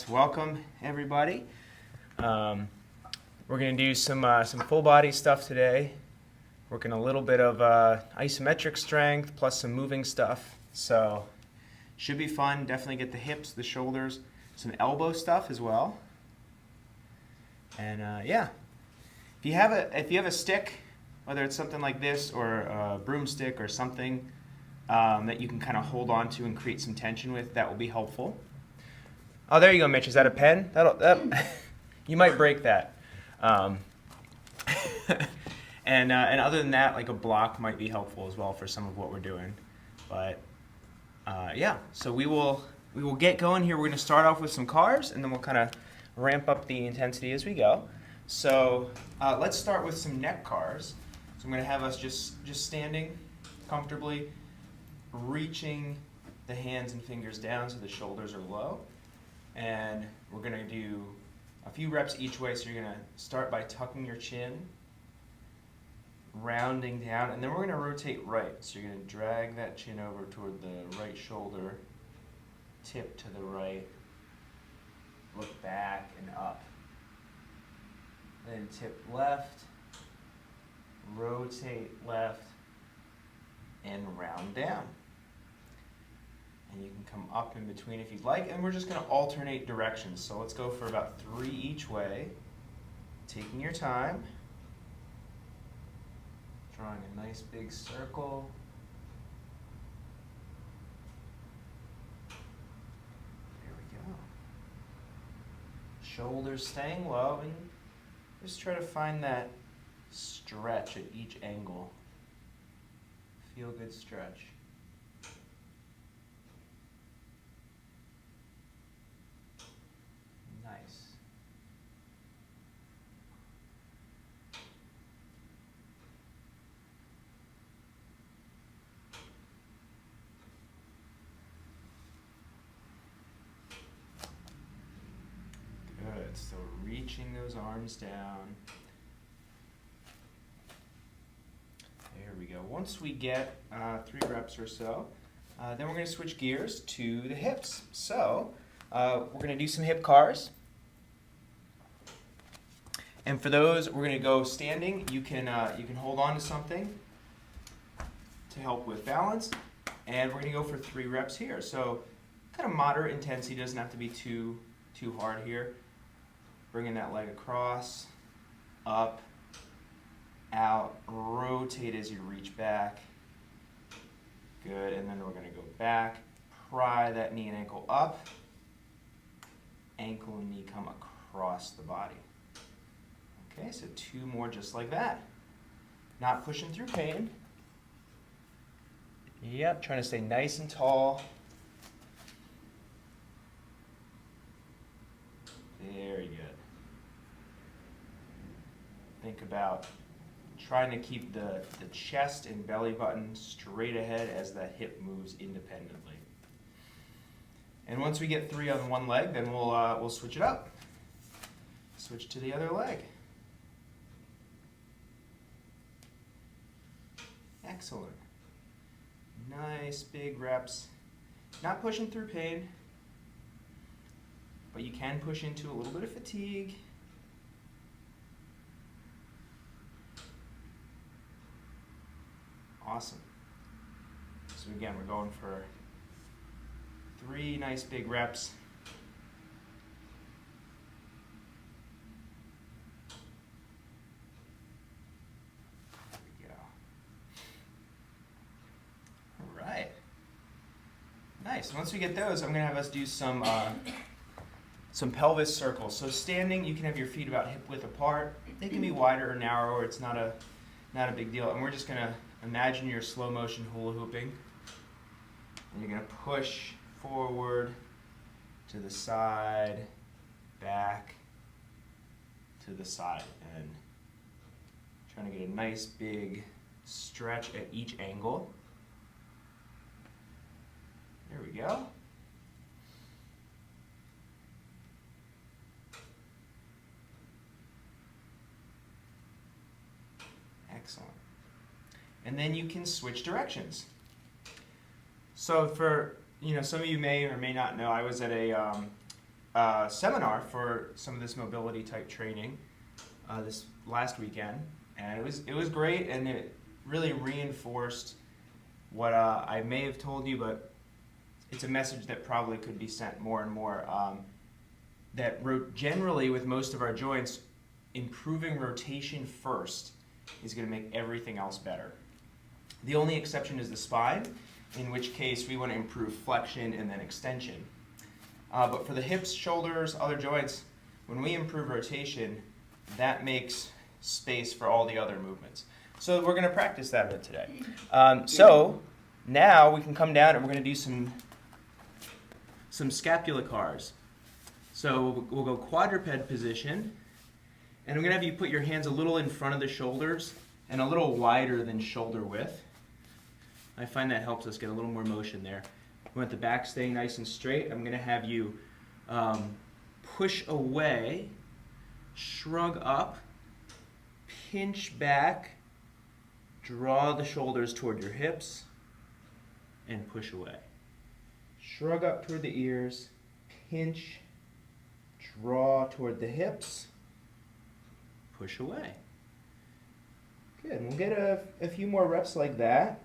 welcome everybody. We're going to do some full body stuff today. Working a little bit of isometric strength plus some moving stuff. So should be fun. Definitely get the hips, the shoulders, some elbow stuff as well. And yeah, if you have a stick, whether it's something like this or a broomstick or something that you can kind of hold on to and create some tension with, that will be helpful. Oh, there you go, Mitch. Is that a pen? You might break that. And other than that, like a block might be helpful as well for some of what we're doing. But yeah, so we will get going here. We're going to start off with some cars, and then we'll kind of ramp up the intensity as we go. So let's start with some neck cars. So I'm going to have us just standing comfortably, reaching the hands and fingers down so the shoulders are low. And we're going to do a few reps each way. So you're going to start by tucking your chin, rounding down, and then we're going to rotate right. So you're going to drag that chin over toward the right shoulder, tip to the right, look back and up. Then tip left, rotate left, and round down. And you can come up in between if you'd like, and we're just going to alternate directions. So let's go for about 3 each way, taking your time, drawing a nice big circle. There we go. Shoulders staying low, and just try to find that stretch at each angle. Feel good stretch. Nice. Good. So reaching those arms down. There we go. Once we get 3 reps or so, then we're going to switch gears to the hips. So we're going to do some hip cars. And for those, we're going to go standing. You can hold on to something to help with balance. And we're going to go for 3 reps here. So kind of moderate intensity, doesn't have to be too hard here. Bringing that leg across, up, out, rotate as you reach back. Good, and then we're going to go back, pry that knee and ankle up. Ankle and knee come across the body. Okay, so 2 more just like that. Not pushing through pain. Yep, trying to stay nice and tall. Very good. Think about trying to keep the chest and belly button straight ahead as that hip moves independently. And once we get 3 on one leg, then we'll switch it up. Switch to the other leg. Excellent. Nice big reps. Not pushing through pain, but you can push into a little bit of fatigue. Awesome. So again, we're going for 3 nice big reps. There we go. All right. Nice. Once we get those, I'm going to have us do some pelvis circles. So standing, you can have your feet about hip width apart. They can be wider or narrower. It's not a big deal. And we're just going to imagine you're slow motion hula hooping. And you're going to push forward, to the side, back, to the side. And trying to get a nice big stretch at each angle. There we go. Excellent. And then you can switch directions. So for, some of you may or may not know, I was at a seminar for some of this mobility type training this last weekend, and it was great, and it really reinforced what I may have told you, but it's a message that probably could be sent more and more. That generally with most of our joints, improving rotation first is going to make everything else better. The only exception is the spine, in which case we want to improve flexion and then extension. But for the hips, shoulders, other joints, when we improve rotation, that makes space for all the other movements. So we're going to practice that a bit today. So now we can come down and we're going to do some scapulicars. So we'll go quadruped position, and I'm going to have you put your hands a little in front of the shoulders and a little wider than shoulder width. I find that helps us get a little more motion there. We want the back staying nice and straight. I'm going to have you push away, shrug up, pinch back, draw the shoulders toward your hips, and push away. Shrug up toward the ears, pinch, draw toward the hips, push away. Good, and we'll get a few more reps like that.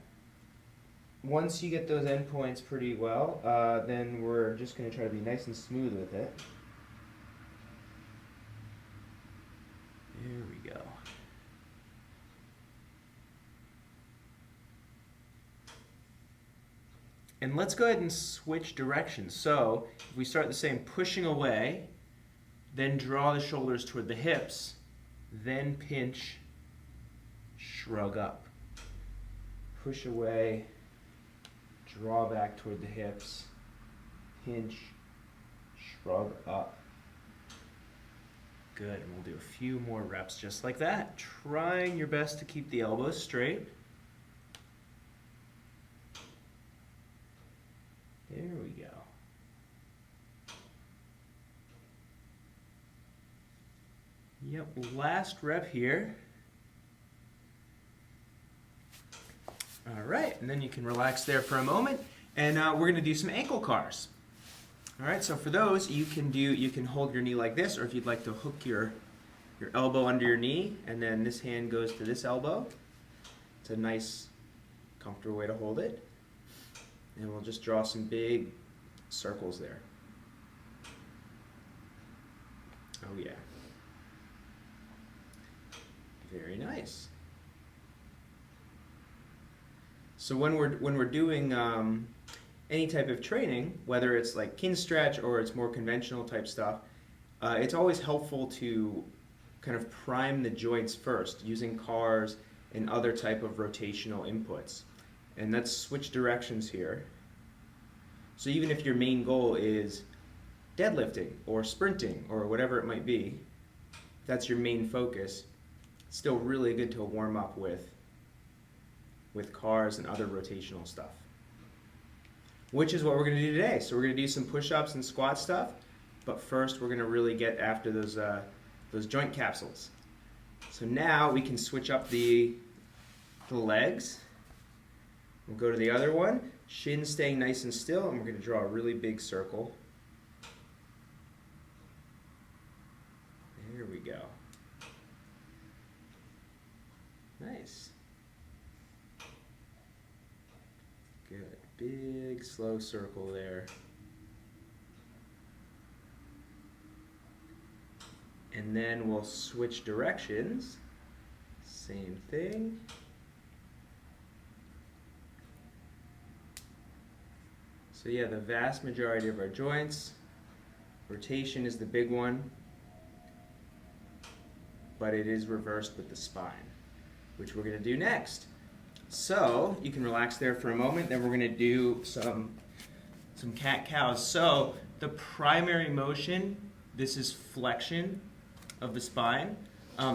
Once you get those endpoints pretty well, then we're just going to try to be nice and smooth with it. There we go. And let's go ahead and switch directions. So if we start the same, pushing away, then draw the shoulders toward the hips, then pinch, shrug up. Push away, draw back toward the hips, pinch, shrug up. Good, and we'll do a few more reps just like that, trying your best to keep the elbows straight. There we go. Yep, last rep here. All right, and then you can relax there for a moment, and we're going to do some ankle cars. All right, so for those, you can hold your knee like this, or if you'd like to hook your elbow under your knee, and then this hand goes to this elbow. It's a nice, comfortable way to hold it. And we'll just draw some big circles there. Oh yeah. Very nice. So when we're doing any type of training, whether it's like Kinstretch or it's more conventional type stuff, it's always helpful to kind of prime the joints first using cars and other type of rotational inputs. And let's switch directions here. So even if your main goal is deadlifting or sprinting or whatever it might be, if that's your main focus, it's still really good to warm up with cars and other rotational stuff. Which is what we're going to do today. So we're going to do some push-ups and squat stuff, but first we're going to really get after those joint capsules. So now we can switch up the legs. We'll go to the other one, shins staying nice and still, and we're going to draw a really big circle. There we go. Nice. Good. Big, slow circle there. And then we'll switch directions. Same thing. So yeah, the vast majority of our joints, rotation is the big one, but it is reversed with the spine, which we're going to do next. So you can relax there for a moment, then we're going to do some cat-cows. So the primary motion, this is flexion of the spine.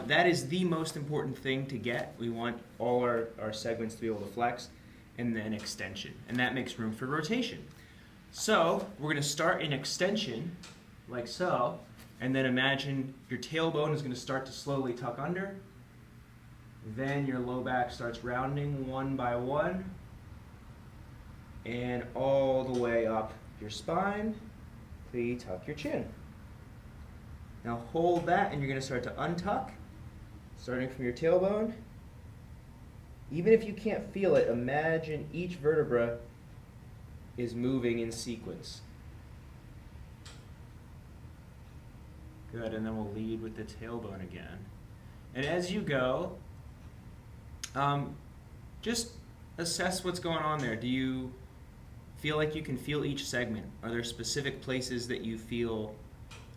That is the most important thing to get. We want all our segments to be able to flex, and then extension, and that makes room for rotation. So we're going to start in extension, like so, and then imagine your tailbone is going to start to slowly tuck under. Then your low back starts rounding one by one, and all the way up your spine till you tuck your chin. Now hold that, and you're going to start to untuck, starting from your tailbone. Even if you can't feel it, imagine each vertebra is moving in sequence. Good, and then we'll lead with the tailbone again. And as you go, just assess what's going on there. Do you feel like you can feel each segment? Are there specific places that you feel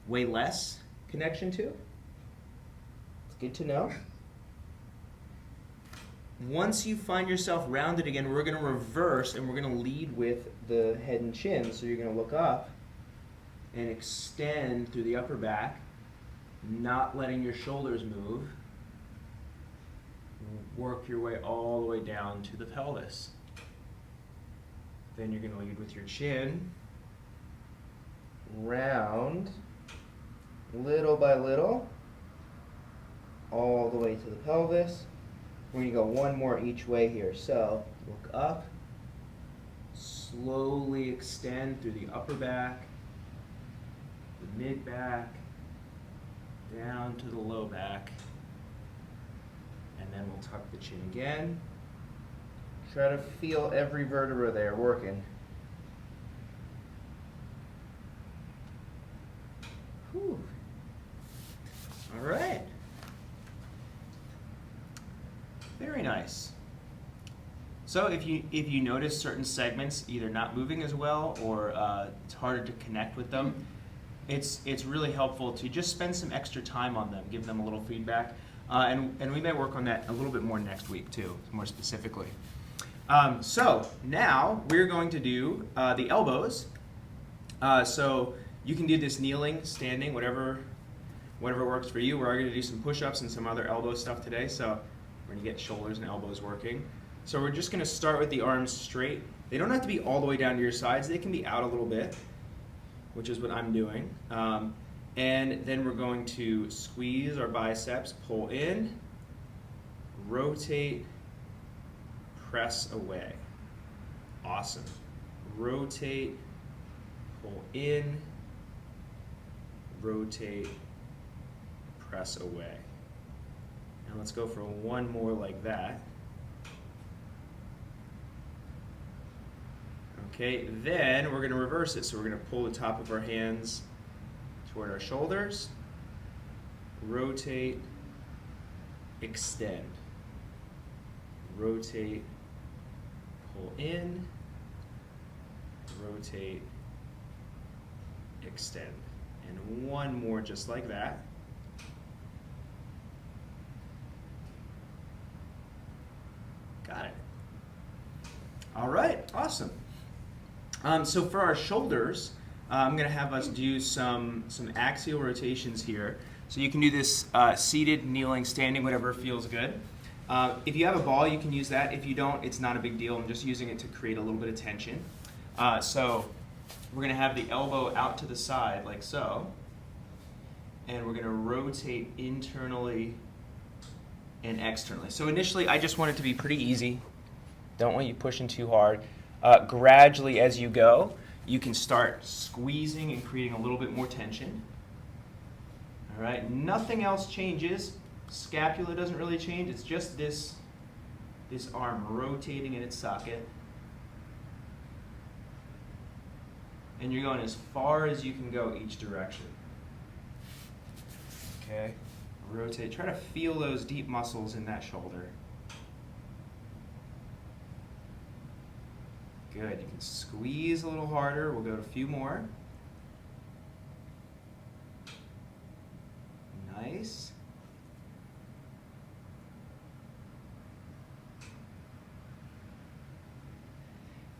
way less connection to? It's good to know. Once you find yourself rounded again, we're going to reverse and we're going to lead with the head and chin. So you're going to look up and extend through the upper back, not letting your shoulders move. Work your way all the way down to the pelvis. Then you're going to lead with your chin, round, little by little, all the way to the pelvis. We're going to go one more each way here. So look up, slowly extend through the upper back, the mid back, down to the low back, and then we'll tuck the chin again. Try to feel every vertebra there working. Whew. All right. Very nice. So if you notice certain segments either not moving as well or it's harder to connect with them, it's really helpful to just spend some extra time on them, give them a little feedback, and we may work on that a little bit more next week too, more specifically. So now we're going to do the elbows. So you can do this kneeling, standing, whatever works for you. We're going to do some push-ups and some other elbow stuff today. So we're going to get shoulders and elbows working. So we're just going to start with the arms straight. They don't have to be all the way down to your sides. They can be out a little bit, which is what I'm doing. And then we're going to squeeze our biceps, pull in, rotate, press away. Awesome. Rotate, pull in, rotate, press away. And let's go for one more like that. Okay, then we're going to reverse it. So we're going to pull the top of our hands toward our shoulders, rotate, extend, rotate, pull in, rotate, extend. And one more just like that. Got it. All right, awesome. So for our shoulders, I'm going to have us do some axial rotations here. So you can do this seated, kneeling, standing, whatever feels good. If you have a ball, you can use that. If you don't, it's not a big deal. I'm just using it to create a little bit of tension. So we're going to have the elbow out to the side like so. And we're going to rotate internally and externally. So initially, I just want it to be pretty easy. Don't want you pushing too hard. Gradually, as you go, you can start squeezing and creating a little bit more tension. All right, nothing else changes. Scapula doesn't really change. It's just this arm rotating in its socket. And you're going as far as you can go each direction. Okay, rotate. Try to feel those deep muscles in that shoulder. Good. You can squeeze a little harder. We'll go to a few more. Nice.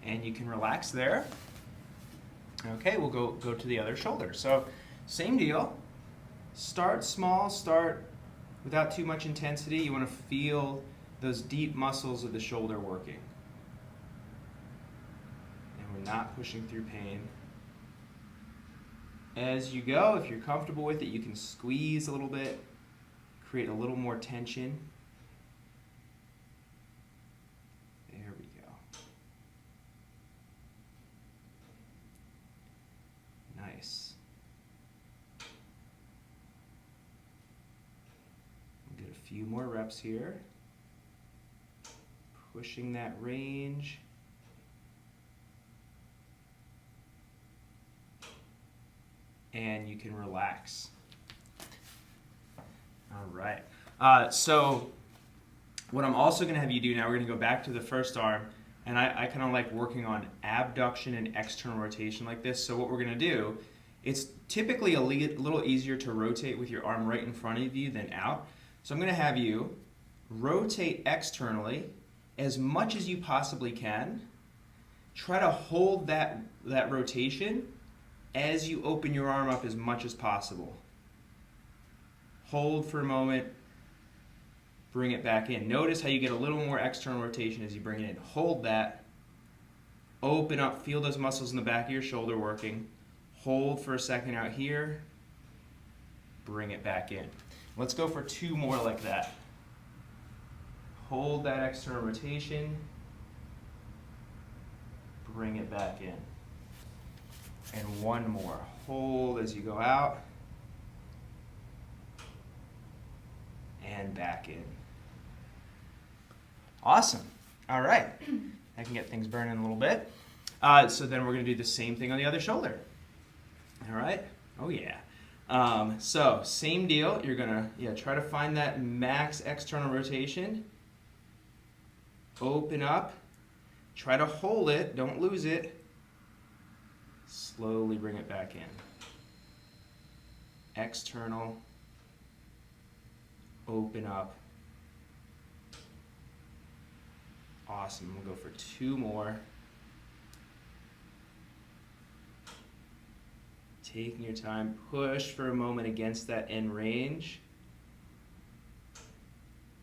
And you can relax there. Okay, we'll go to the other shoulder. So same deal. Start small, start without too much intensity. You want to feel those deep muscles of the shoulder working. And we're not pushing through pain. As you go, if you're comfortable with it, you can squeeze a little bit, create a little more tension. There we go. Nice. few more reps here. Pushing that range. And you can relax. All right. So what I'm also going to have you do now, we're going to go back to the first arm, and I kind of like working on abduction and external rotation like this. So what we're going to do, it's typically a little easier to rotate with your arm right in front of you than out. So I'm going to have you rotate externally as much as you possibly can. Try to hold that rotation as you open your arm up as much as possible. Hold for a moment, bring it back in. Notice how you get a little more external rotation as you bring it in. Hold that, open up, feel those muscles in the back of your shoulder working. Hold for a second out here, bring it back in. Let's go for 2 more like that. Hold that external rotation, bring it back in. And 1 more. Hold as you go out, and back in. Awesome. All right. I can get things burning a little bit. So then we're going to do the same thing on the other shoulder. All right. Oh, yeah. So same deal. You're going to try to find that max external rotation. Open up. Try to hold it. Don't lose it. Slowly bring it back in. External. Open up. Awesome. We'll go for 2 more. Taking your time. Push for a moment against that end range.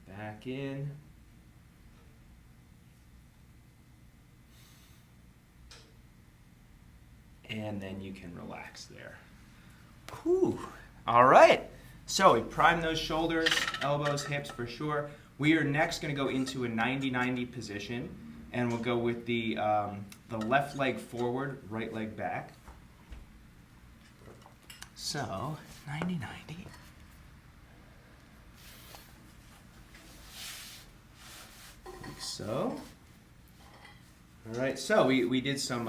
Back in. And then you can relax there. Whew. All right. So we prime those shoulders, elbows, hips for sure. We are next going to go into a 90-90 position, and we'll go with the left leg forward, right leg back. So 90-90. Like so. All right. So we did some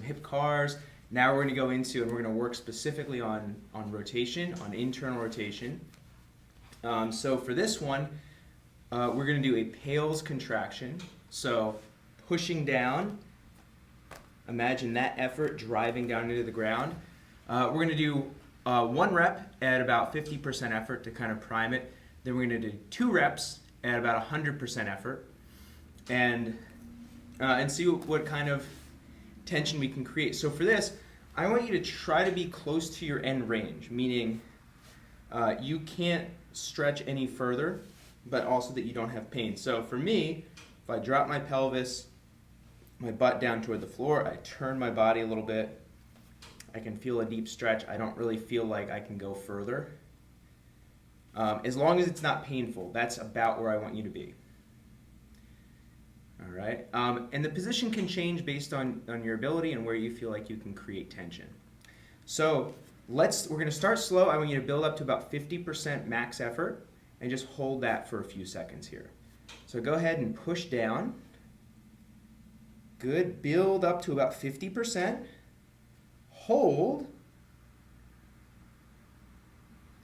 hip cars. Now we're going to go into, and we're going to work specifically on rotation, on internal rotation. So for this one, we're going to do a Pales contraction. So pushing down, imagine that effort driving down into the ground. We're going to do 1 rep at about 50% effort to kind of prime it. Then we're going to do 2 reps at about 100% effort, and see what kind of tension we can create. So for this, I want you to try to be close to your end range, meaning you can't stretch any further, but also that you don't have pain. So for me, if I drop my pelvis, my butt down toward the floor, I turn my body a little bit, I can feel a deep stretch. I don't really feel like I can go further. As long as it's not painful, that's about where I want you to be. All right, and the position can change based on your ability and where you feel like you can create tension. So we're going to start slow. I want you to build up to about 50% max effort and just hold that for a few seconds here. So go ahead and push down. Good, build up to about 50%. Hold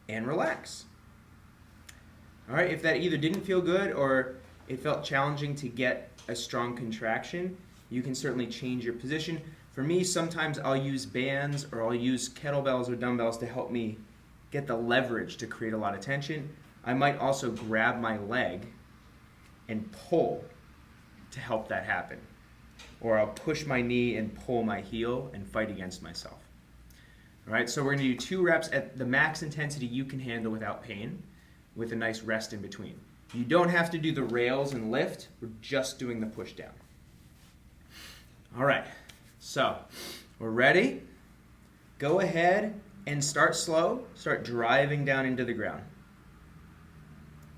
and relax. All right, if that either didn't feel good or it felt challenging to get a strong contraction, you can certainly change your position. For me, sometimes I'll use bands or I'll use kettlebells or dumbbells to help me get the leverage to create a lot of tension. I might also grab my leg and pull to help that happen. Or I'll push my knee and pull my heel and fight against myself. All right, so we're going to do 2 reps at the max intensity you can handle without pain, with a nice rest in between. You don't have to do the rails and lift. We're just doing the push down. All right, so we're ready. Go ahead and start slow. Start driving down into the ground.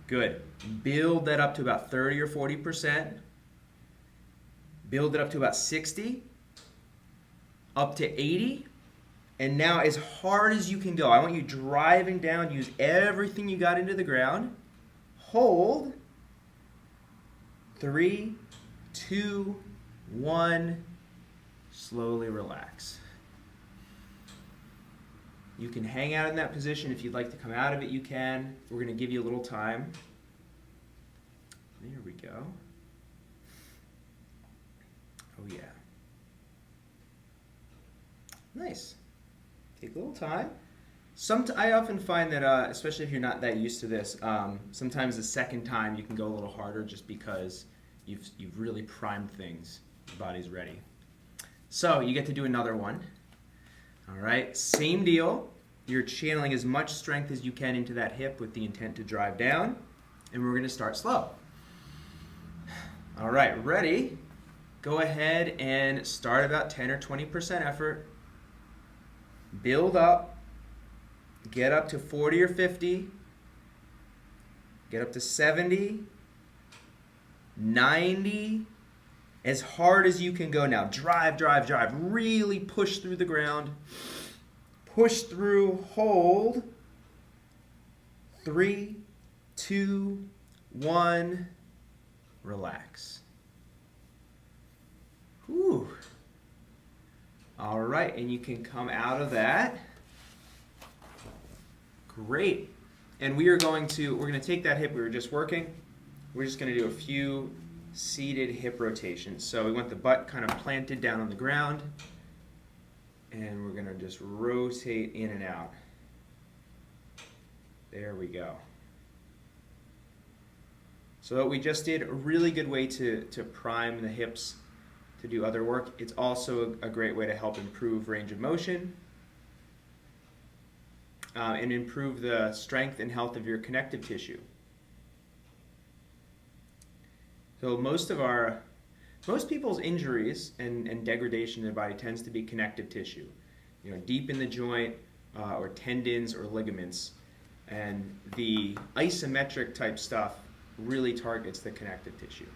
Good. Build that up to about 30 or 40%. Build it up to about 60, up to 80, and now as hard as you can go. I want you driving down, use everything you got into the ground. hold. 3, 2, 1. Slowly relax. You can hang out in that position. If you'd like to come out of it, you can. We're going to give you a little time. There we go. Oh yeah. Nice. Take a little time. I often find that, especially if you're not that used to this, sometimes the second time you can go a little harder just because you've really primed things. Your body's ready. So you get to do another one. All right, same deal. You're channeling as much strength as you can into that hip with the intent to drive down, and we're going to start slow. All right, ready? Go ahead and start about 10 or 20% effort. Build up. Get up to 40 or 50. Get up to 70. 90. As hard as you can go now. Drive, drive, drive. Really push through the ground. Push through. Hold. 3, 2, 1. Relax. Whew. All right, and you can come out of that. Great. And we're going to take that hip we were just working. We're just going to do a few seated hip rotations. So we want the butt kind of planted down on the ground, and we're going to just rotate in and out. There we go. So what we just did, a really good way to prime the hips to do other work. It's also a great way to help improve range of motion and improve the strength and health of your connective tissue. So most people's injuries and degradation in their body tends to be connective tissue, deep in the joint or tendons or ligaments, and the isometric type stuff really targets the connective tissue.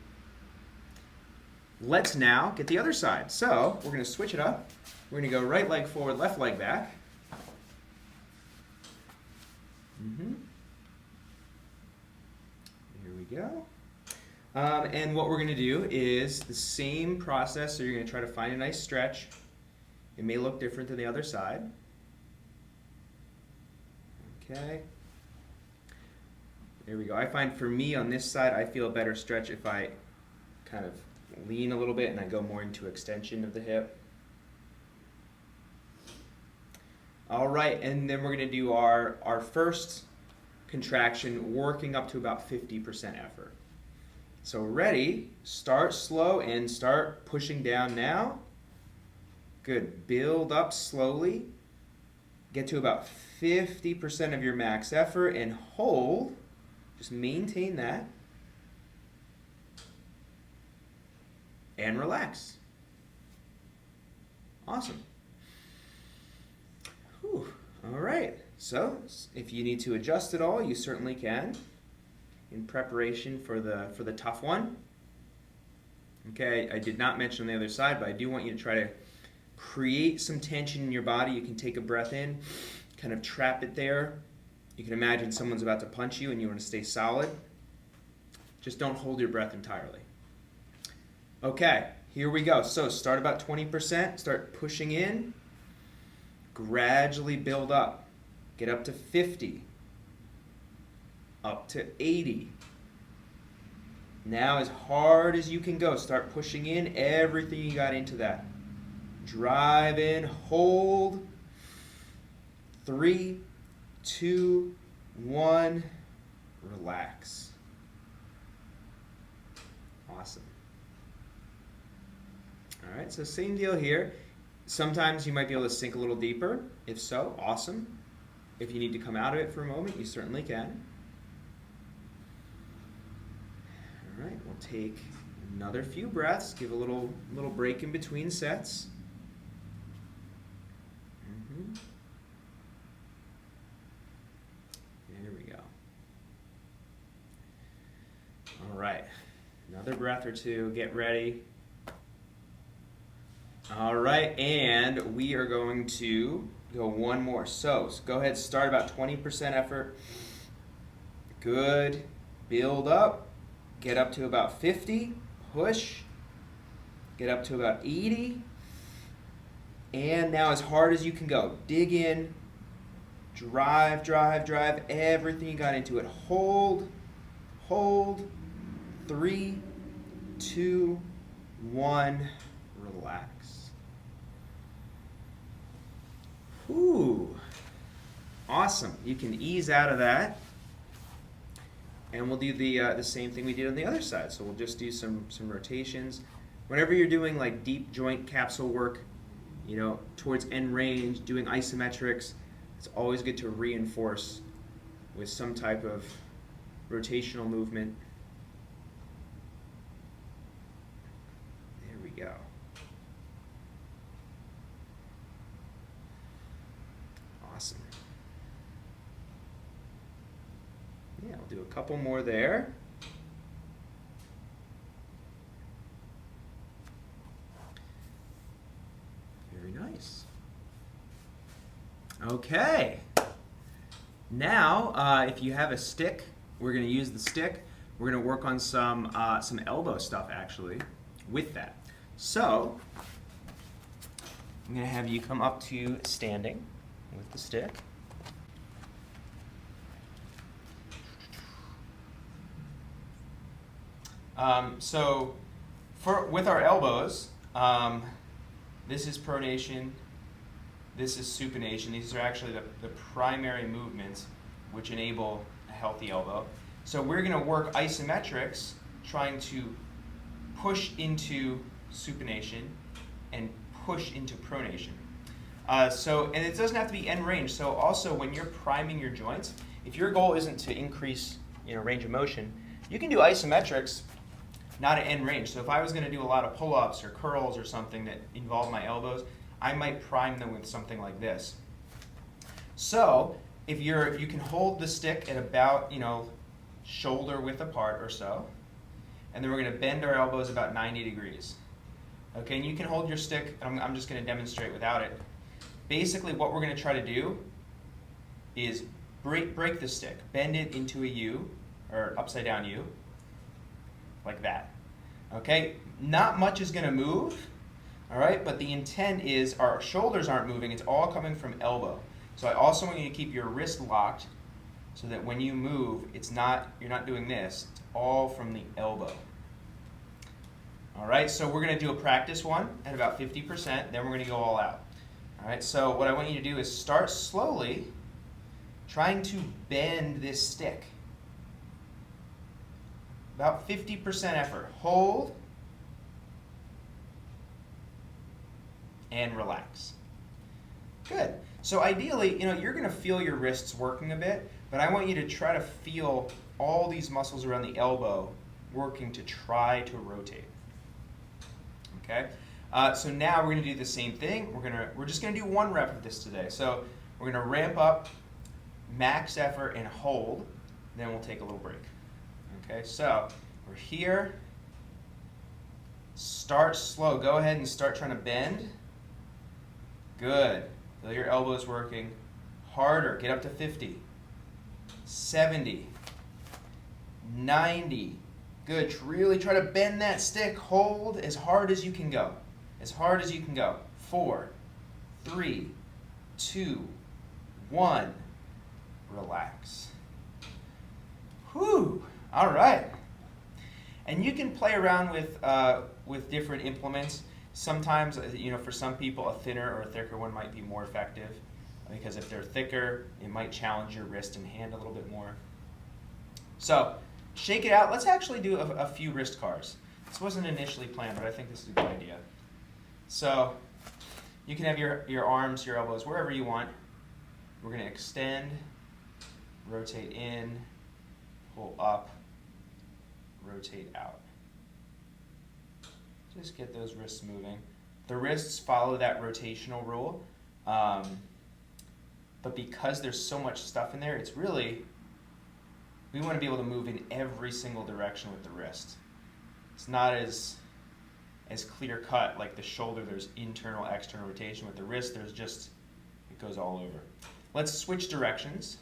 Let's now get the other side. So we're going to switch it up. We're going to go right leg forward, left leg back. Here we go. And what we're going to do is the same process. So you're going to try to find a nice stretch. It may look different than the other side. Okay. There we go. I find for me on this side, I feel a better stretch if I kind of lean a little bit and I go more into extension of the hip. All right, and then we're going to do our first contraction, working up to about 50% effort. So ready, start slow and start pushing down now. Good, build up slowly. Get to about 50% of your max effort and hold. Just maintain that. And relax. Awesome. Whew. All right. So if you need to adjust at all, you certainly can in preparation for the tough one. Okay, I did not mention on the other side, but I do want you to try to create some tension in your body. You can take a breath in, kind of trap it there. You can imagine someone's about to punch you and you want to stay solid. Just don't hold your breath entirely. Okay, here we go. So start about 20%, start pushing in, gradually build up. Get up to 50, up to 80. Now as hard as you can go, start pushing in everything you got into that. Drive in, hold. 3, 2, 1, relax. Awesome. All right, so same deal here. Sometimes you might be able to sink a little deeper. If so, awesome. If you need to come out of it for a moment, you certainly can. All right, we'll take another few breaths. Give a little break in between sets. There we go. All right, another breath or two. Get ready. All right, and we are going to go one more. So go ahead, start about 20% effort. Good. build up, get up to about 50, push, get up to about 80, and now as hard as you can go. Dig in, drive, drive, drive, everything you got into it. Hold, hold, 3, 2, 1, relax. Ooh, awesome. You can ease out of that. And we'll do the same thing we did on the other side. So we'll just do some rotations. Whenever you're doing like deep joint capsule work, you know, towards end range, doing isometrics, it's always good to reinforce with some type of rotational movement. There we go. Awesome. Yeah, I'll do a couple more there. Very nice. Okay. Now, if you have a stick, we're going to use the stick. We're going to work on some elbow stuff, actually, with that. So, I'm going to have you come up to standing with the stick. So with our elbows, this is pronation, this is supination. These are actually the primary movements which enable a healthy elbow. So we're going to work isometrics, trying to push into supination and push into pronation. And it doesn't have to be end range. So also when you're priming your joints, if your goal isn't to increase, you know, range of motion, you can do isometrics not at end range. So if I was going to do a lot of pull-ups or curls or something that involve my elbows, I might prime them with something like this. So if you can hold the stick at about, you know, shoulder width apart or so, and then we're going to bend our elbows about 90 degrees. Okay, and you can hold your stick, and I'm just going to demonstrate without it. Basically what we're going to try to do is break the stick, bend it into a U, or upside down U, like that. Okay, not much is going to move, all right, but the intent is our shoulders aren't moving, it's all coming from elbow. So I also want you to keep your wrist locked so that when you move, you're not doing this, it's all from the elbow. All right, so we're going to do a practice one at about 50%, then we're going to go all out. All right, so what I want you to do is start slowly trying to bend this stick. About 50% effort. Hold and relax. Good. So ideally, you know, you're going to feel your wrists working a bit, but I want you to try to feel all these muscles around the elbow working to try to rotate. Okay? So now we're going to do the same thing. We're just going to do one rep of this today. So we're going to ramp up, max effort, and hold. Then we'll take a little break. Okay, so we're here. Start slow. Go ahead and start trying to bend. Good. Feel your elbows working. Harder. Get up to 50. 70. 90. Good. Really try to bend that stick. Hold as hard as you can go. As hard as you can go. 4, 3, 2, 1. Relax. Whew. All right. And you can play around with different implements. Sometimes, you know, for some people, a thinner or a thicker one might be more effective, because if they're thicker, it might challenge your wrist and hand a little bit more. So, shake it out. Let's actually do a few wrist cars. This wasn't initially planned, but I think this is a good idea. So, you can have your arms, your elbows, wherever you want. We're going to extend, rotate in, pull up, rotate out. Just get those wrists moving. The wrists follow that rotational rule, but because there's so much stuff in there, it's really, we want to be able to move in every single direction with the wrist. It's not as clear cut like the shoulder. There's internal, external rotation. With the wrist, there's just, it goes all over. Let's switch directions.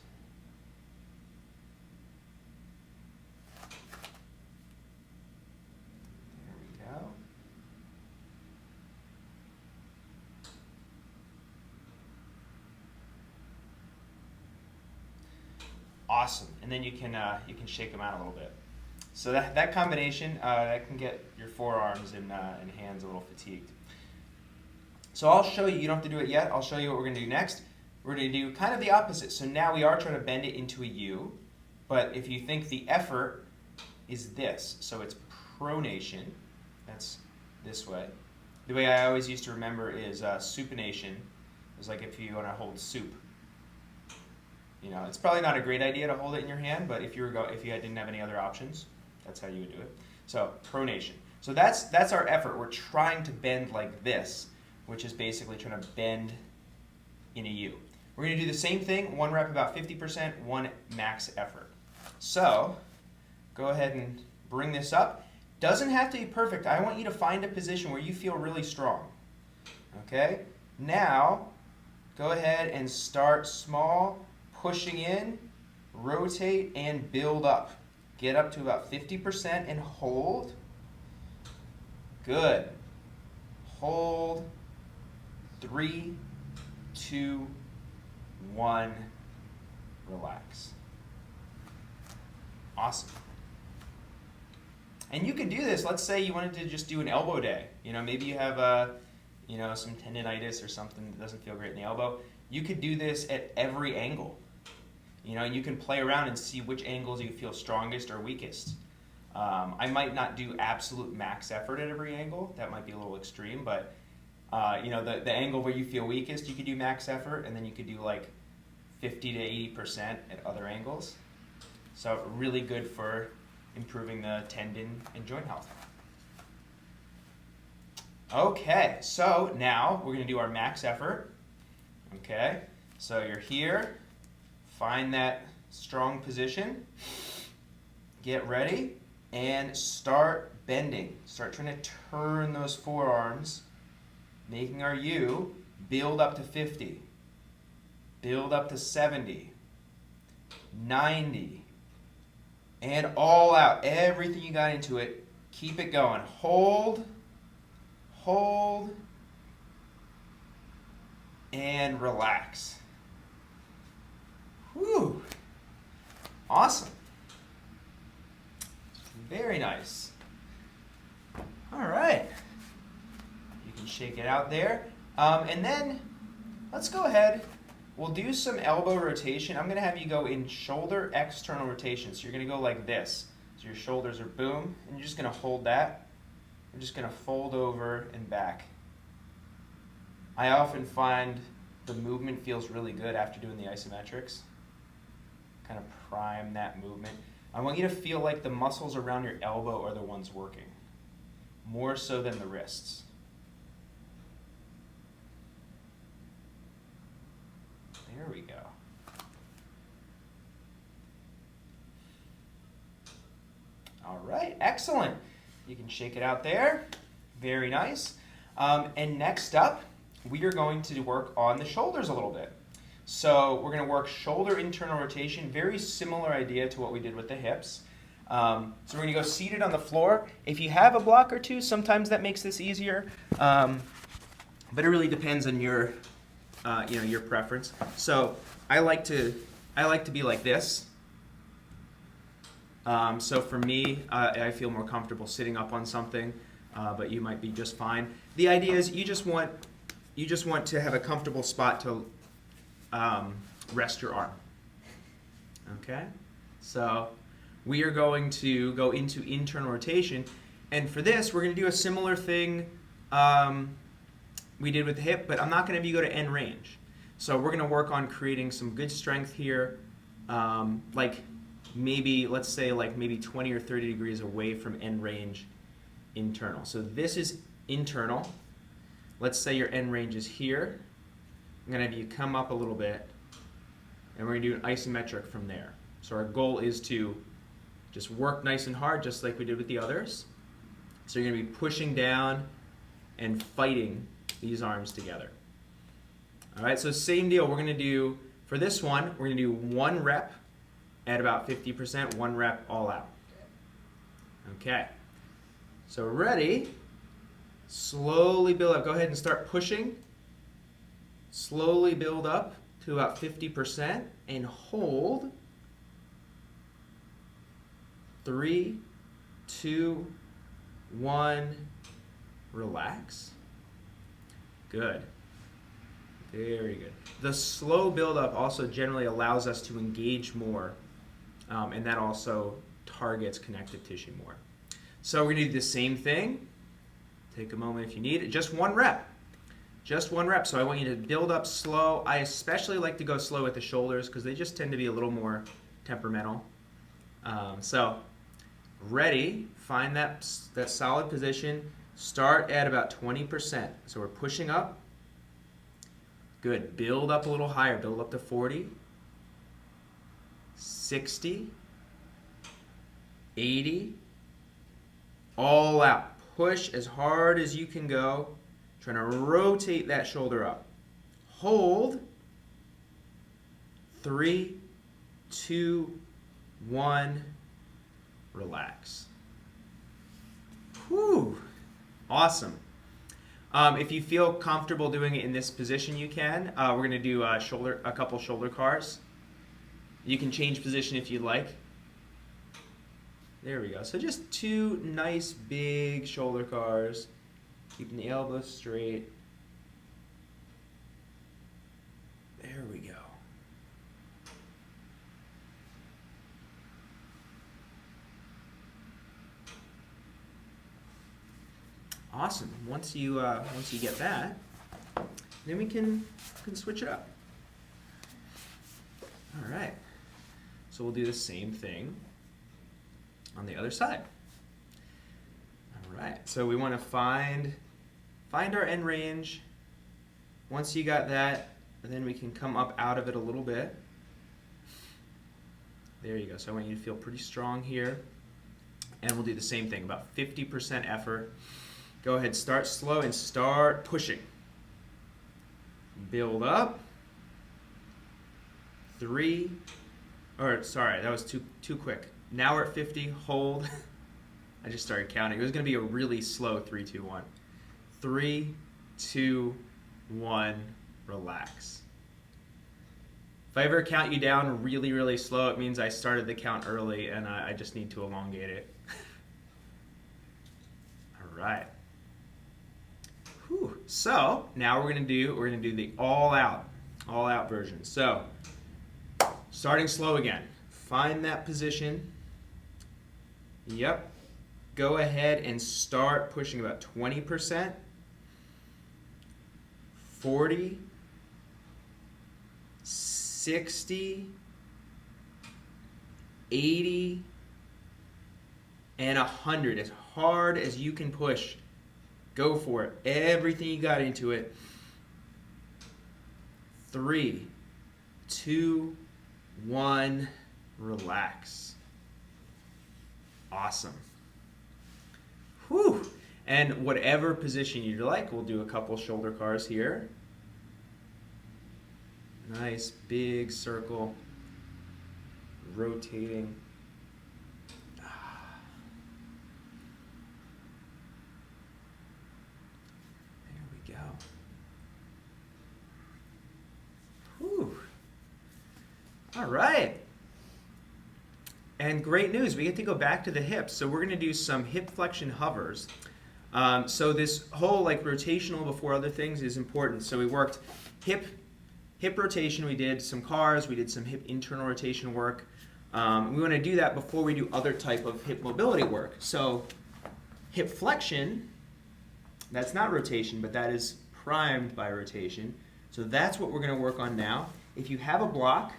Awesome. And then you can shake them out a little bit. So that combination, that can get your forearms and hands a little fatigued. So I'll show you, you don't have to do it yet, I'll show you what we're going to do next. We're going to do kind of the opposite. So now we are trying to bend it into a U, but if you think the effort is this, so it's pronation, that's this way. The way I always used to remember is supination. It's like if you want to hold soup. You know, it's probably not a great idea to hold it in your hand, but if you didn't have any other options, that's how you would do it. So pronation. So that's our effort. We're trying to bend like this, which is basically trying to bend in a U. We're going to do the same thing, one rep about 50%, one max effort. So go ahead and bring this up. Doesn't have to be perfect. I want you to find a position where you feel really strong. Okay? Now, go ahead and start small, pushing in, rotate, and build up. Get up to about 50% and hold. Good. Hold. 3, 2, 1. Relax. Awesome. And you can do this. Let's say you wanted to just do an elbow day. You know, maybe you have some tendinitis or something that doesn't feel great in the elbow. You could do this at every angle. You know, and you can play around and see which angles you feel strongest or weakest. I might not do absolute max effort at every angle. That might be a little extreme, but the angle where you feel weakest, you could do max effort, and then you could do like 50 to 80% at other angles. So really good for improving the tendon and joint health. Okay, so now we're going to do our max effort. Okay, so you're here. Find that strong position, get ready, and start bending. Start trying to turn those forearms, making our U, build up to 50, build up to 70, 90, and all out. Everything you got into it, keep it going. Hold, hold, and relax. Whew. Awesome. Very nice. All right. You can shake it out there. And then let's go ahead. We'll do some elbow rotation. I'm going to have you go in shoulder external rotation. So you're going to go like this. So your shoulders are boom, and you're just going to hold that. You're just going to fold over and back. I often find the movement feels really good after doing the isometrics. Kind of prime that movement. I want you to feel like the muscles around your elbow are the ones working, more so than the wrists. There we go. All right, excellent. You can shake it out there. Very nice. And next up, we are going to work on the shoulders a little bit. So we're going to work shoulder internal rotation, very similar idea to what we did with the hips. So we're going to go seated on the floor. If you have a block or two, sometimes that makes this easier, but it really depends on your, your preference. So I like to be like this. So for me, I feel more comfortable sitting up on something, but you might be just fine. The idea is you just want to have a comfortable spot to rest your arm. Okay? So we are going to go into internal rotation, and for this we're going to do a similar thing we did with the hip, but I'm not going to have you go to end range. So we're going to work on creating some good strength here, like maybe, let's say like maybe 20 or 30 degrees away from end range internal. So this is internal. Let's say your end range is here. I'm going to have you come up a little bit, and we're going to do an isometric from there. So our goal is to just work nice and hard, just like we did with the others. So you're going to be pushing down and fighting these arms together. All right, so same deal. We're going to do, for this one, we're going to do 1 rep at about 50%, 1 rep all out. Okay, so ready? Slowly build up. Go ahead and start pushing. Slowly build up to about 50% and hold. 3, 2, 1, relax. Good. Very good. The slow buildup also generally allows us to engage more, and that also targets connective tissue more. So we're going to do the same thing. Take a moment if you need it. Just one rep. Just one rep. So I want you to build up slow. I especially like to go slow with the shoulders because they just tend to be a little more temperamental. So ready. Find that solid position. Start at about 20%. So we're pushing up. Good. Build up a little higher. Build up to 40, 60, 80. All out. Push as hard as you can go. Trying to rotate that shoulder up. Hold. 3, 2, 1. Relax. Whew. Awesome. If you feel comfortable doing it in this position, you can. We're going to do a couple shoulder cars. You can change position if you'd like. There we go. So just 2 nice big shoulder cars. Keeping the elbows straight. There we go. Awesome. Once you get that, then we can switch it up. All right. So we'll do the same thing on the other side. All right. So we want to find our end range. Once you got that, then we can come up out of it a little bit. There you go. So I want you to feel pretty strong here. And we'll do the same thing, about 50% effort. Go ahead, start slow and start pushing. Build up. 3, or sorry, that was too quick. Now we're at 50, hold. I just started counting. It was going to be a really slow 3, 2, 1. 3, 2, 1, relax. If I ever count you down really, really slow, it means I started the count early and I just need to elongate it. All right. Whew. So now we're gonna do the all out version. So starting slow again. Find that position. Yep. Go ahead and start pushing about 20%, 40, 60, 80, and 100. As hard as you can push. Go for it. Everything you got into it. 3, 2, 1, relax. Awesome. Whew. And whatever position you'd like, we'll do a couple shoulder cars here. Nice big circle. Rotating. All right. And great news, we get to go back to the hips. So we're going to do some hip flexion hovers. So this whole rotational before other things is important. So we worked hip rotation, we did some cars, we did some hip internal rotation work. We want to do that before we do other type of hip mobility work. So hip flexion, that's not rotation, but that is primed by rotation. So that's what we're going to work on now. If you have a block,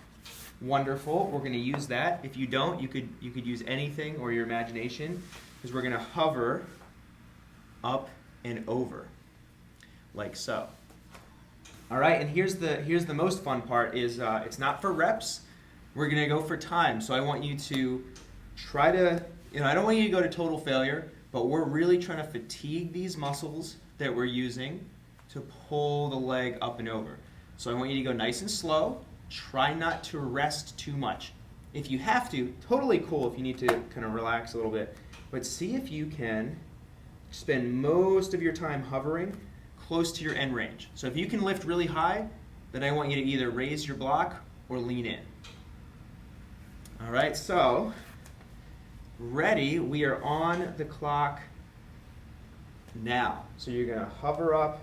wonderful. We're going to use that. If you don't, you could use anything or your imagination, because we're going to hover up and over, like so. All right, and here's the most fun part is it's not for reps. We're going to go for time. So I want you to try to, I don't want you to go to total failure, but we're really trying to fatigue these muscles that we're using to pull the leg up and over. So I want you to go nice and slow. Try not to rest too much. If you have to, totally cool if you need to kind of relax a little bit. But see if you can spend most of your time hovering close to your end range. So if you can lift really high, then I want you to either raise your block or lean in. All right, so Ready, we are on the clock now. So you're gonna hover up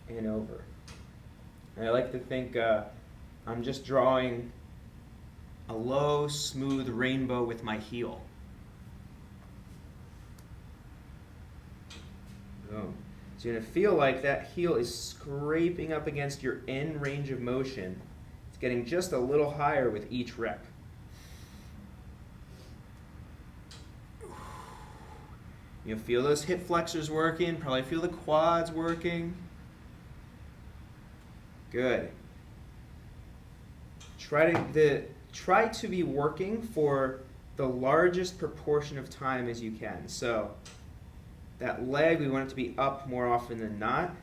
and over. And I like to think I'm just drawing a low, smooth rainbow with my heel. Boom. So you're going to feel like that heel is scraping up against your end range of motion. It's getting just a little higher with each rep. You'll feel those hip flexors working, probably feel the quads working. Good. Try to be working for the largest proportion of time as you can. So that leg, we want it to be up more often than not.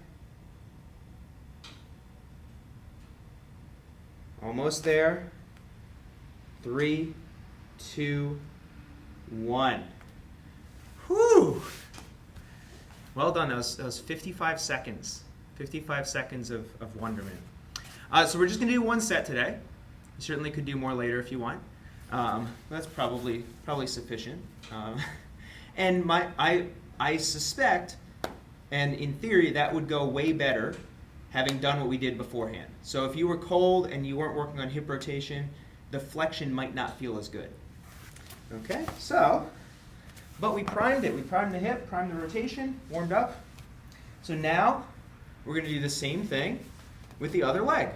Almost there. 3, 2, 1. Whew! Well done. That was 55 seconds. 55 seconds of wonderment. So we're just going to do one set today. You certainly could do more later if you want. That's probably sufficient. And I suspect, and in theory, that would go way better having done what we did beforehand. So if you were cold and you weren't working on hip rotation, the flexion might not feel as good. Okay, so, but we primed it. We primed the hip, primed the rotation, warmed up. So now we're going to do the same thing with the other leg.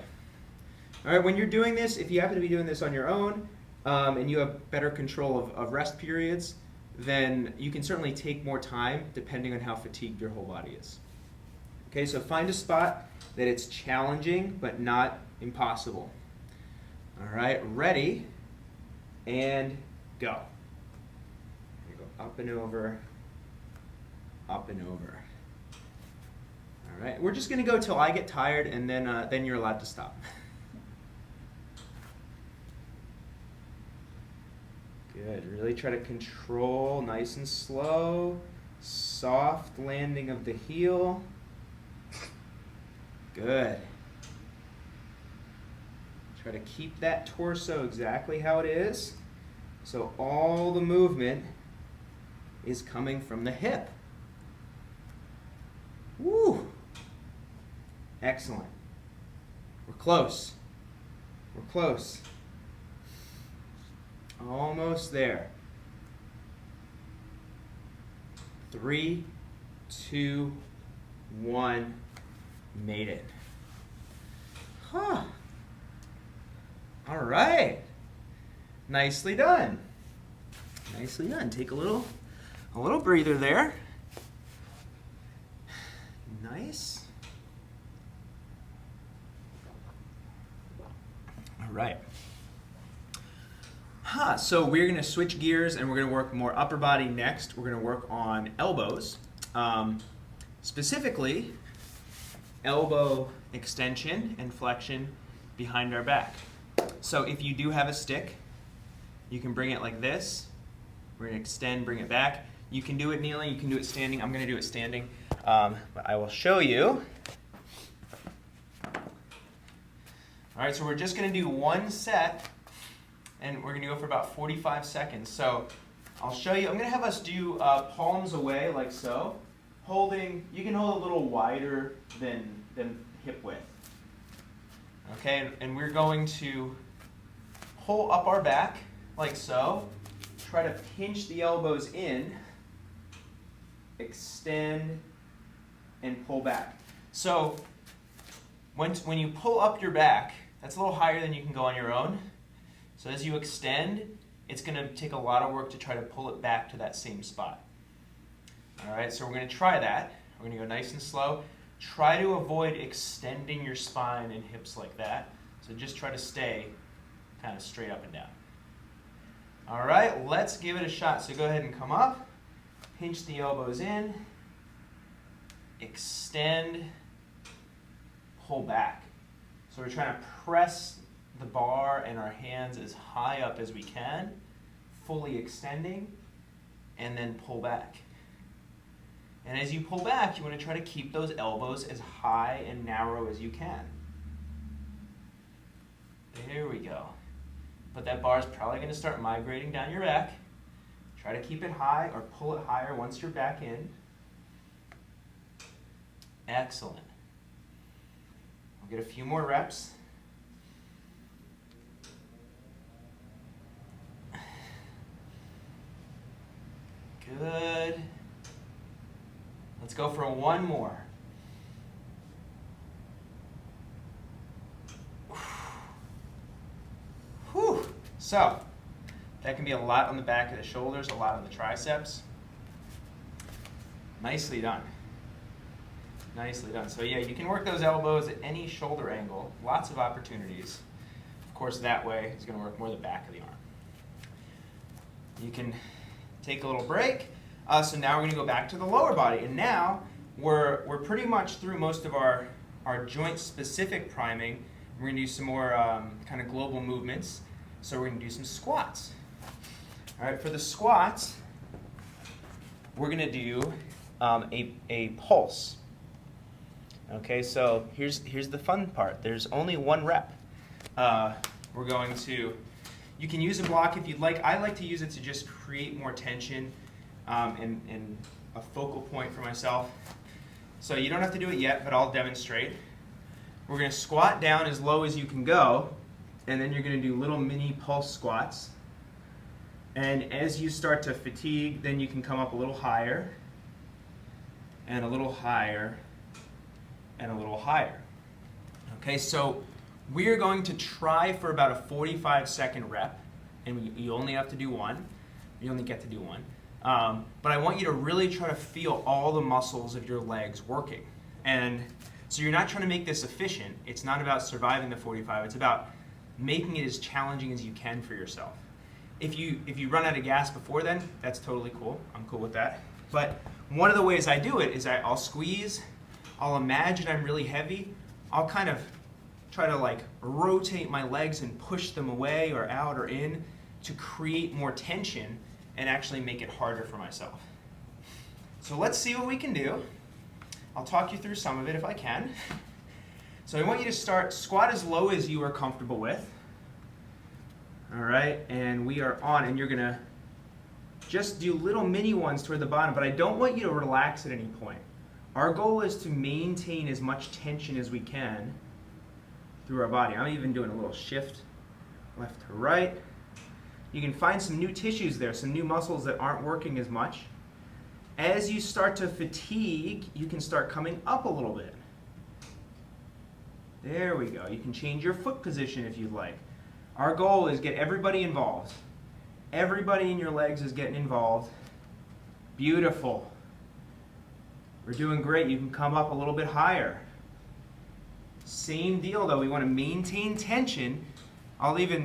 All right, when you're doing this, if you happen to be doing this on your own and you have better control of rest periods, then you can certainly take more time depending on how fatigued your whole body is. Okay, so find a spot that it's challenging but not impossible. All right, ready, and go. You go up and over, up and over. All right, we're just going to go till I get tired, and then you're allowed to stop. Good. Really try to control nice and slow, soft landing of the heel. Good. Try to keep that torso exactly how it is. So all the movement is coming from the hip. Woo! Excellent. We're close. We're close. Almost there. 3, 2, 1. Made it. Huh. All right. Nicely done. Nicely done. Take a little breather there. Nice. All right. So we're going to switch gears and we're going to work more upper body next. We're going to work on elbows. Specifically, elbow extension and flexion behind our back. So if you do have a stick, you can bring it like this. We're going to extend, bring it back. You can do it kneeling, you can do it standing. I'm going to do it standing, but I will show you. All right, so we're just going to do one set, and we're going to go for about 45 seconds. So I'll show you. I'm going to have us do palms away like so. You can hold a little wider than hip width. Okay, and we're going to pull up our back like so. Try to pinch the elbows in, extend, and pull back. So when you pull up your back, that's a little higher than you can go on your own. So as you extend, it's going to take a lot of work to try to pull it back to that same spot. All right, so we're going to try that. We're going to go nice and slow. Try to avoid extending your spine and hips like that. So just try to stay kind of straight up and down. All right, let's give it a shot. So go ahead and come up, pinch the elbows in, extend, pull back. So we're trying to press the bar and our hands as high up as we can, fully extending, and then pull back. And as you pull back, you want to try to keep those elbows as high and narrow as you can. There we go. But that bar is probably going to start migrating down your back. Try to keep it high or pull it higher once you're back in. Excellent. We'll get a few more reps. Good. Let's go for one more. Whew. So, that can be a lot on the back of the shoulders, a lot on the triceps. Nicely done. Nicely done. So yeah, you can work those elbows at any shoulder angle. Lots of opportunities. Of course, that way is going to work more the back of the arm. You can take a little break. So now we're going to go back to the lower body. And now we're pretty much through most of our joint-specific priming. We're going to do some more kind of global movements. So we're going to do some squats. All right, for the squats, we're going to do a pulse. Okay, so here's the fun part. There's only one rep. We're going to, you can use a block if you'd like. I like to use it to just create more tension and a focal point for myself. So you don't have to do it yet, but I'll demonstrate. We're going to squat down as low as you can go, and then you're going to do little mini pulse squats. And as you start to fatigue, then you can come up a little higher, and a little higher, and a little higher. Okay, so we're going to try for about a 45-second rep, and you only have to do one. You only get to do one. But I want you to really try to feel all the muscles of your legs working. And so you're not trying to make this efficient. It's not about surviving the 45. It's about making it as challenging as you can for yourself. If you run out of gas before then, that's totally cool. I'm cool with that. But one of the ways I do it is I'll squeeze. I'll imagine I'm really heavy. I'll kind of try to like rotate my legs and push them away or out or in to create more tension and actually make it harder for myself. So let's see what we can do. I'll talk you through some of it if I can. So I want you to squat as low as you are comfortable with. All right, and we are on, and you're gonna just do little mini ones toward the bottom, but I don't want you to relax at any point. Our goal is to maintain as much tension as we can through our body. I'm even doing a little shift left to right. You can find some new tissues there, some new muscles that aren't working as much. As you start to fatigue, you can start coming up a little bit. There we go. You can change your foot position if you'd like. Our goal is get everybody involved. Everybody in your legs is getting involved. Beautiful. We're doing great. You can come up a little bit higher. Same deal though. We want to maintain tension.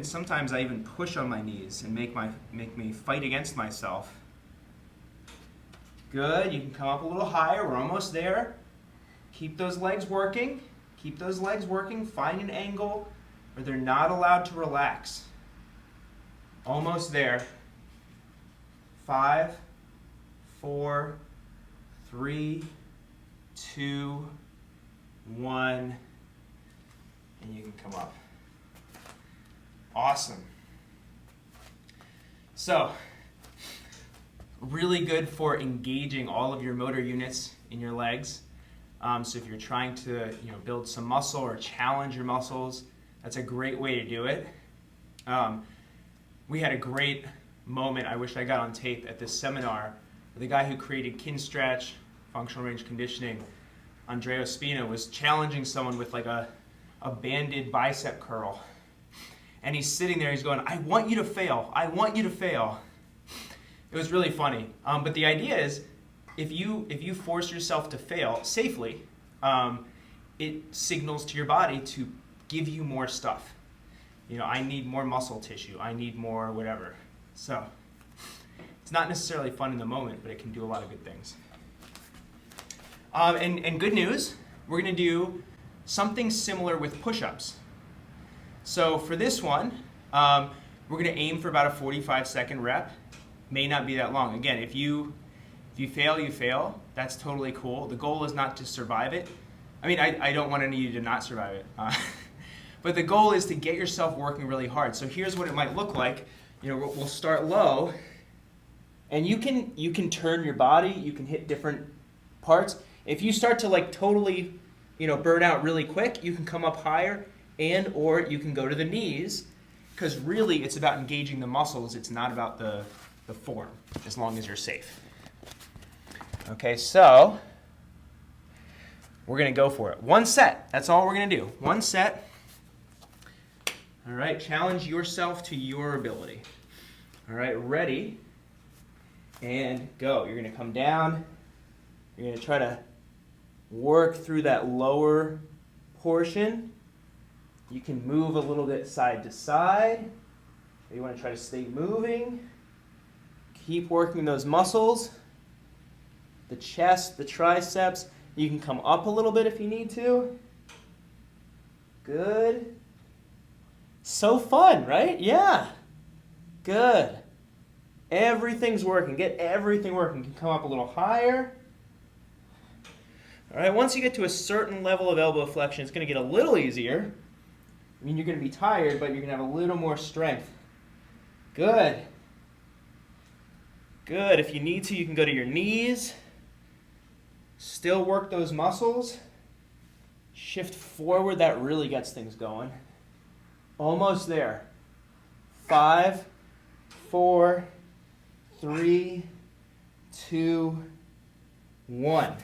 Sometimes I even push on my knees and make me fight against myself. Good. You can come up a little higher. We're almost there. Keep those legs working. Keep those legs working. Find an angle where they're not allowed to relax. Almost there. 5, 4, 3, 2, 1, and you can come up. Awesome. So, really good for engaging all of your motor units in your legs. So if you're trying to build some muscle or challenge your muscles, that's a great way to do it. We had a great moment, I wish I got on tape, at this seminar. The guy who created Kinstretch, functional range conditioning, Andrea Spina, was challenging someone with like a banded bicep curl. And he's sitting there, he's going, I want you to fail, I want you to fail. It was really funny. But the idea is, if you force yourself to fail safely, it signals to your body to give you more stuff. I need more muscle tissue, I need more whatever. So, it's not necessarily fun in the moment, but it can do a lot of good things. And good news, we're going to do something similar with push-ups. So for this one, we're going to aim for about a 45-second rep. May not be that long. Again, if you fail, you fail. That's totally cool. The goal is not to survive it. I mean, I don't want any of you to not survive it. But the goal is to get yourself working really hard. So here's what it might look like. We'll start low, And you can turn your body, you can hit different parts. If you start to like totally, burn out really quick, you can come up higher, and or you can go to the knees, because really it's about engaging the muscles. It's not about the form, as long as you're safe. Okay, so we're going to go for it. One set. That's all we're going to do. One set. All right, challenge yourself to your ability. All right, ready, and go. You're going to come down. You're going to try to work through that lower portion. You can move a little bit side to side. You want to try to stay moving. Keep working those muscles. The chest, the triceps. You can come up a little bit if you need to. Good. So fun, right? Yeah. Good. Everything's working. Get everything working. You can come up a little higher. All right, once you get to a certain level of elbow flexion, it's going to get a little easier. I mean, you're going to be tired, but you're going to have a little more strength. Good. Good. If you need to, you can go to your knees. Still work those muscles. Shift forward. That really gets things going. Almost there. 5, 4, 3, 2, 1.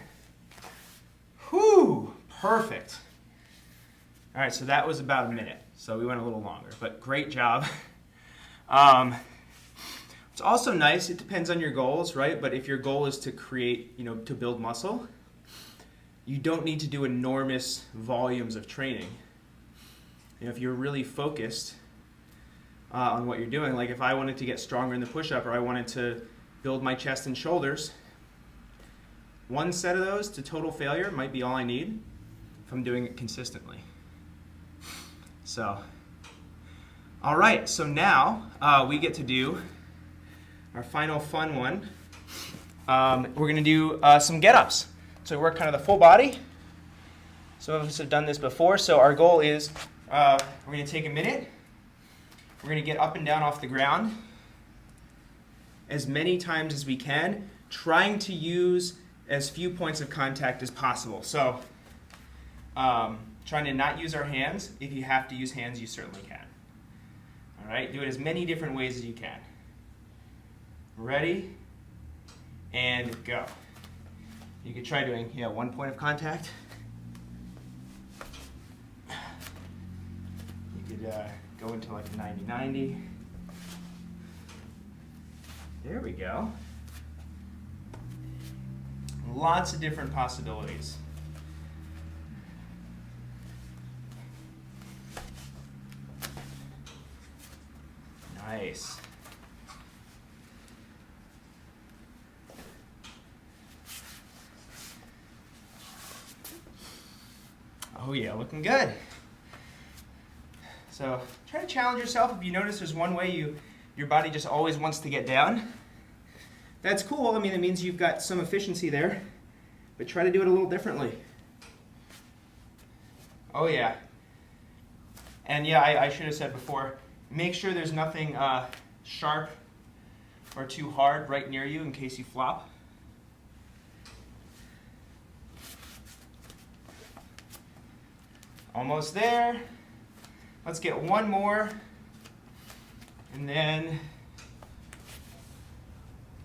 Whew, perfect. All right, so that was about a minute. So we went a little longer, but great job. It's also nice, it depends on your goals, right? But if your goal is to create, to build muscle, you don't need to do enormous volumes of training. If you're really focused on what you're doing, like if I wanted to get stronger in the push-up, or I wanted to build my chest and shoulders, one set of those to total failure might be all I need if I'm doing it consistently. So, all right, so now we get to do our final fun one. We're gonna do some get-ups. So we work kind of the full body. Some of us have done this before, so our goal is we're gonna take a minute. We're gonna get up and down off the ground as many times as we can, trying to use as few points of contact as possible. So trying to not use our hands. If you have to use hands, you certainly can. All right, do it as many different ways as you can. Ready, and go. You could try doing 1 point of contact. You could go into like a 90-90. There we go. Lots of different possibilities. Nice. Oh yeah, looking good. So try to challenge yourself. If you notice there's one way your body just always wants to get down, that's cool. I mean, it means you've got some efficiency there, but try to do it a little differently. Oh yeah. And yeah, I should have said before, make sure there's nothing sharp or too hard right near you in case you flop. Almost there. Let's get one more, and then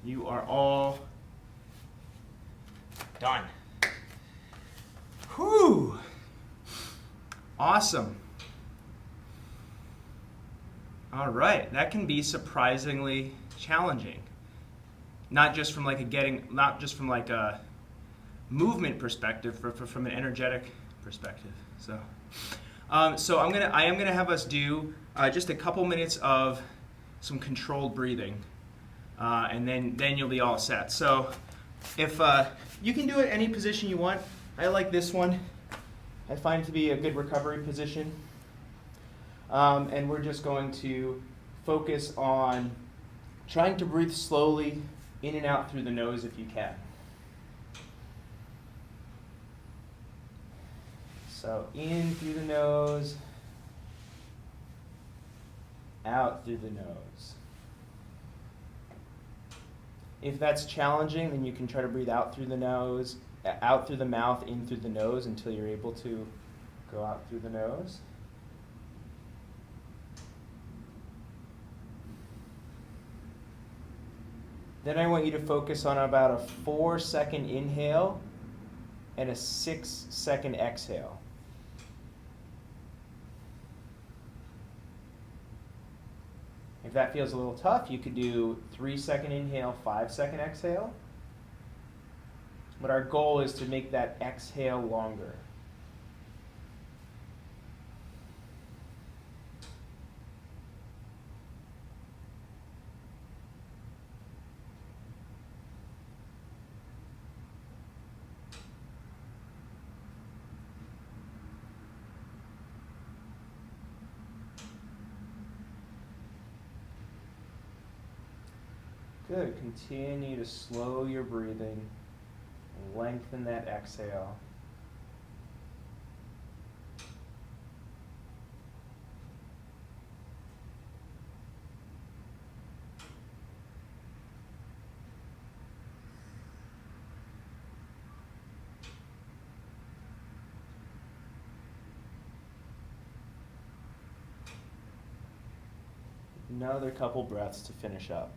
you are all done. Whew. Awesome. All right, that can be surprisingly challenging. Not just from like a movement perspective, from an energetic perspective. So I am gonna have us do just a couple minutes of some controlled breathing, and then you'll be all set. So if you can do it any position you want. I like this one. I find it to be a good recovery position. And we're just going to focus on trying to breathe slowly in and out through the nose if you can. So in through the nose, out through the nose. If that's challenging, then you can try to breathe out through the nose, out through the mouth, in through the nose until you're able to go out through the nose. Then I want you to focus on about a 4-second inhale and a 6-second exhale. If that feels a little tough, you could do 3-second inhale, 5-second exhale. But our goal is to make that exhale longer. Good. Continue to slow your breathing and lengthen that exhale. Another couple breaths to finish up.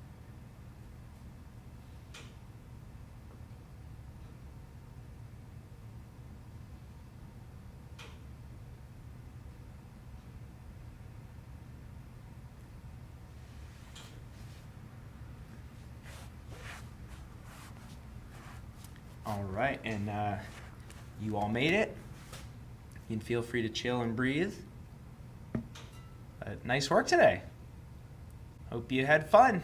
All right, and you all made it. You can feel free to chill and breathe. Nice work today. Hope you had fun.